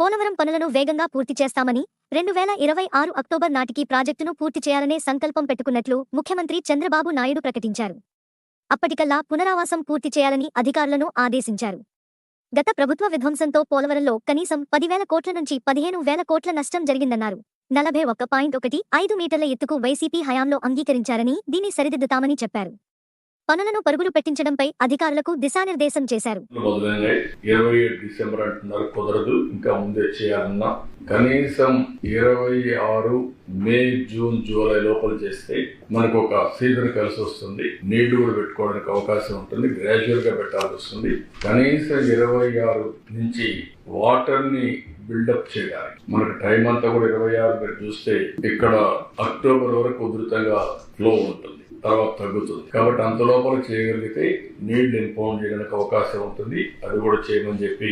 పోలవరం పనులను వేగంగా పూర్తి చేస్తామని 2026 అక్టోబర్ నాటికి ప్రాజెక్టును పూర్తి చేయాలనే సంకల్పం పెట్టుకున్నట్లు ముఖ్యమంత్రి చంద్రబాబు నాయుడు ప్రకటించారు. అప్పటికల్లా పునరావాసం పూర్తి చేయాలని అధికారులను ఆదేశించారు. గత ప్రభుత్వ విధ్వంసంతో పోలవరంలో కనీసం 10,000 కోట్ల నుంచి 15,000 కోట్ల నష్టం జరిగిందన్నారు. 41.15 మీటర్ల ఎత్తుకు వైసీపీ హయాంలో అంగీకరించారని దీన్ని సరిదిద్దుతామని చెప్పారు. పనులను పరుగులు పెట్టించడంపై అధికారులకు దిశానిర్దేశం చేశారు. 27 డిసెంబర్ అంటున్నారు, కుదరదు, ఇంకా ముందే చేయాలన్నా కనీసం 26 మే, జూన్, జూలై లోపల చేస్తే మనకు ఒక సీజన్ కలిసి వస్తుంది. నీళ్లు కూడా పెట్టుకోవడానికి అవకాశం ఉంటుంది. గ్రాడ్యువల్ గా పెట్టాల్సి వస్తుంది. కనీసం 26 నుంచి వాటర్ ని బిల్డప్ చేయడానికి మనకు టైం అంతా కూడా 26 మీరు చూస్తే ఇక్కడ అక్టోబర్ వరకు ఉధృతంగా ఫ్లో ఉంటుంది, తర్వాత తగ్గుతుంది. కాబట్టి అంత లోపల చేయగలిగితే నీళ్లు ఇన్ఫౌండ్ చేయడానికి అవకాశం ఉంటుంది. అది కూడా చేయమని చెప్పి